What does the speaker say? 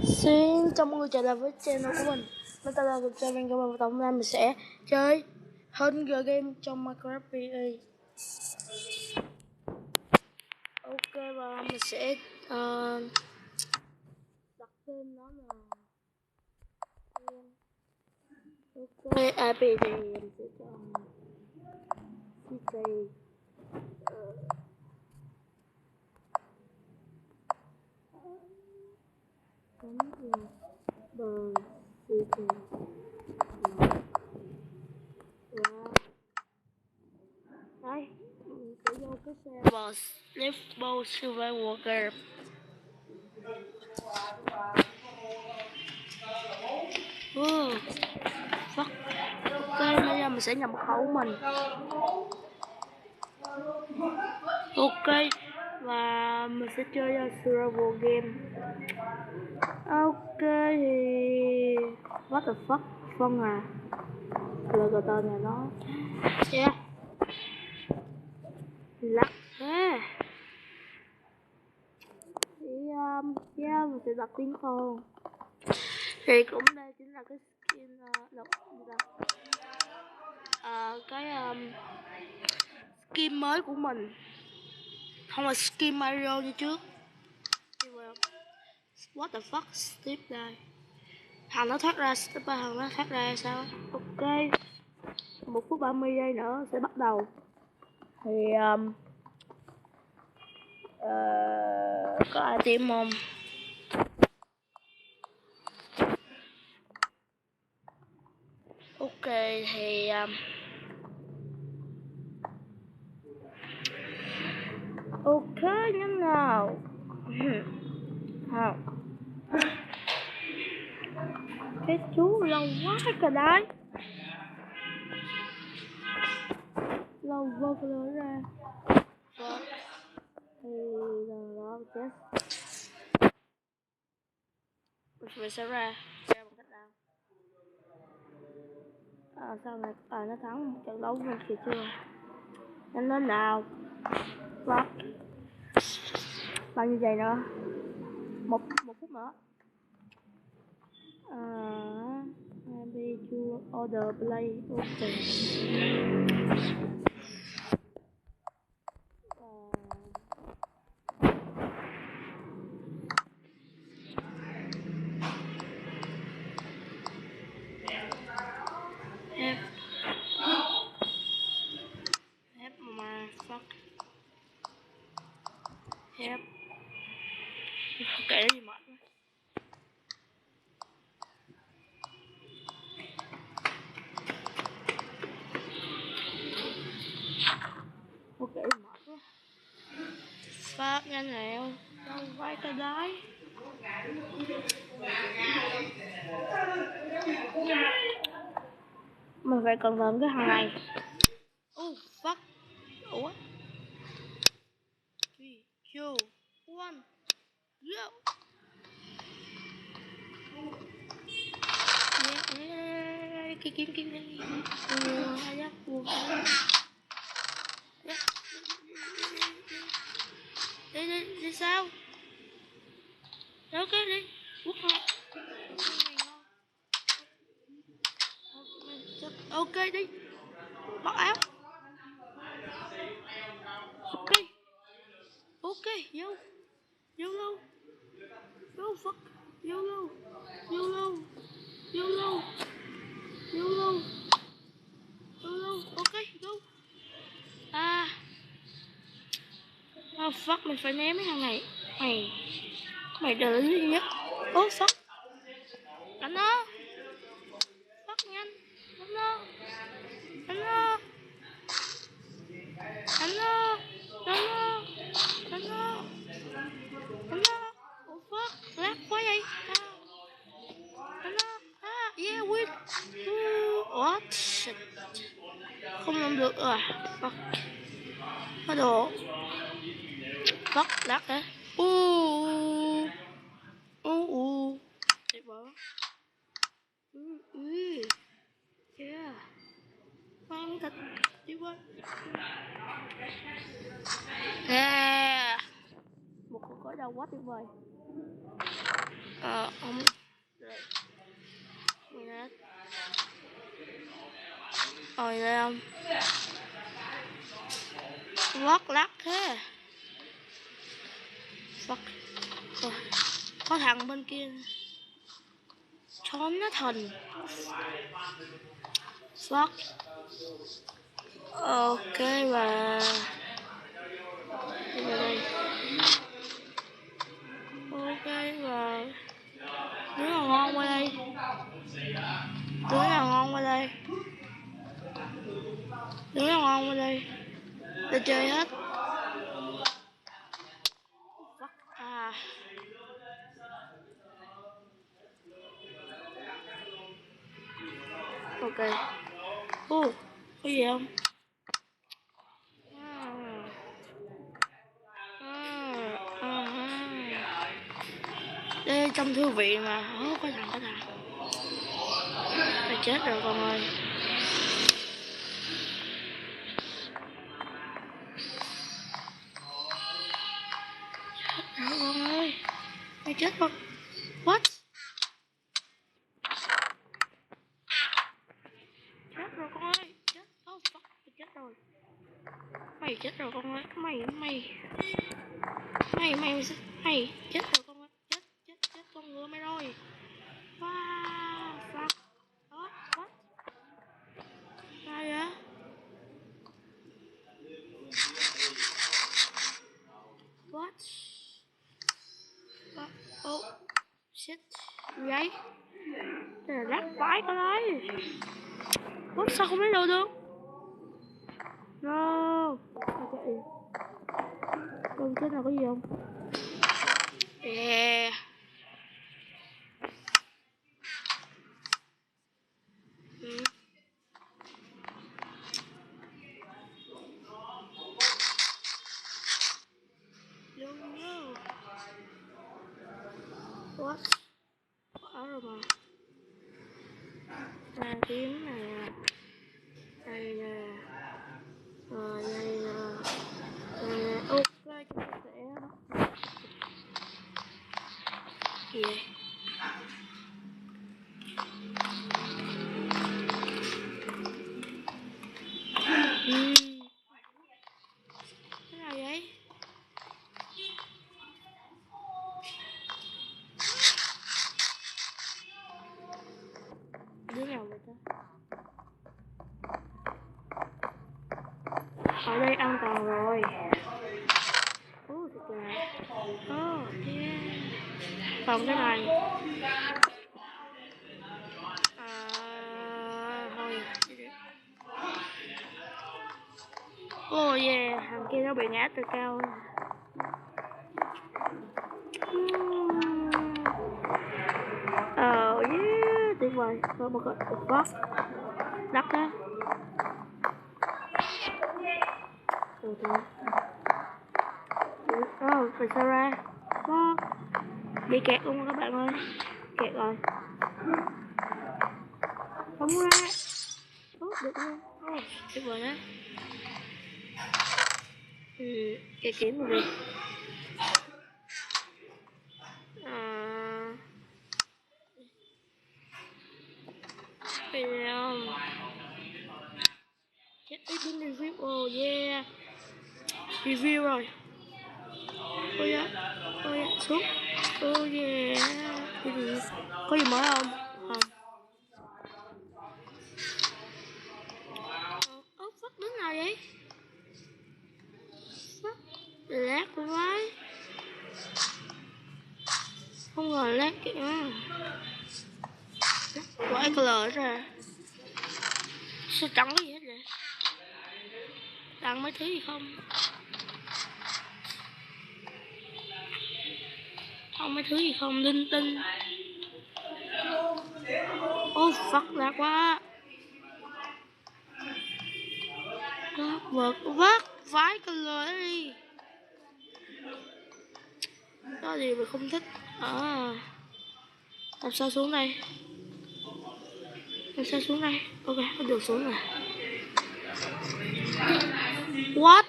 Xin chào mọi người trở lại với channel của mình. Mình tên là Việt Nam và hôm nay mình sẽ chơi Hunger Game trong Minecraft PE. Ok, và mình sẽ đặt tên nó là ok, IP thì mình sẽ chọn City. Bờ City. Đây, mình sẽ vô cái server Level Survival Game. Fuck. Ok, bây giờ mình sẽ nhập mật khẩu của mình. Ok, và mình sẽ chơi survival game. Ok thì what the fuck, phân à, là cái tên này nó yeah lắc thế thì yeah, mình sẽ đặt tiếng con thì cũng đây chính là cái skin skin mới của mình, không là skin Mario như trước. What the fuck, tiếp đây thằng nó thoát ra, thằng nó thoát ra sao. Ok, 1 phút 30 giây nữa sẽ bắt đầu thì có ai tìm không? Ok thì ok nhấn nào. Không, cái chú lâu quá cả đấy, lâu vô cái lưới ra thì lần đó chết mình sẽ ra bằng cách nào. Sao này nó thắng một trận đấu mình kìa chưa, nhanh lên nào. Fuck, bao nhiêu giây nữa, một phút nữa. Maybe to order play. Okay. Hep mà fuck hep, kể gì mệt quá. Ok mệt quá, phát nhanh nào, đâu vai cái đái. Mình phải cẩn thận cái thằng này. Oh fuck. Ủa 3, 2, 1, go. Kiếm hay á, đi sao? Ok đi, quốc họ. Ok đi, mặc áo. Ok, ok, vô luôn, go fuck, vô luôn, ok, go. Fuck, mình phải ném mấy thằng này. Mày đợi gì nhất. Fuck, đánh nó. Fuck, nhanh, đánh nó. Fuck, lag quá vậy. Đánh nó. Yeah, win. What shit, không làm được rồi. Fuck, có đồ. Fuck, lag hả? Tuyệt vời. Yeah, ngon thịt tuyệt vời. Yeah, một cuộc cởi đầu quá tuyệt vời. Ông đây. Ôi đây không? Lót lắc thế. Fuck. Có thằng bên kia. Trốn nó thần. Fuck. Ok và đây. Ok và đứa nào ngon qua đây. Đứa nào ngon qua đây. Đứa nào ngon qua đây. Tôi chơi hết. À. Ok. Có gì không? Đây trong thư viện mà. Có thằng. Mày chết rồi con ơi. Chết rồi con ơi. Mày chết rồi. What? Chết rồi con ơi. Chết. Oh fuck. Mày chết rồi. Mày chết rồi con ơi. Mày chết rồi con ơi. Chết con ngựa mày rồi. Wow, fuck. Đó, what? Ai vậy? What? Oh, shit. Vậy? Đây là rác vãi con ơi. What? Sao không lấy đồ được? No. Okay. Con chết nào có gì không? Yeah. Don't know. What? Ở rồi mà. Kiếm này nè. Đây nè. Rồi đây nè. Ok, chúng ta sẽ gì vậy? Cái nào vậy? Đứa nào vậy ta? Ở đây an toàn rồi. Thật là. Yeah. Còn cái này. Thôi. Yeah, thằng kia nó bị ngã từ cao. Yeah, tuyệt vời. Oh my god, boss. Đắt đó. Phải sao ra? Bị kẹt luôn rồi các bạn ơi. Kẹt rồi. Không ra. Được nha. Tuyệt vời đó. Kẹt kiếm rồi đi. Chết ít đến review. Yeah. Review rồi. Yeah. Xuống. Yeah. Có gì mới không? Fuck, đứng nào vậy? Fuck. Lát vãi. Không ngờ lát kìa. Quay color ra. Sao chẳng có gì hết vậy? Tặng mấy thứ gì không? Không mấy thứ gì không? Linh tinh. Fuck, lạc quá. Vác vái color đi. Có gì mà không thích. Làm sao xuống đây? Ok, có đường xuống rồi. What?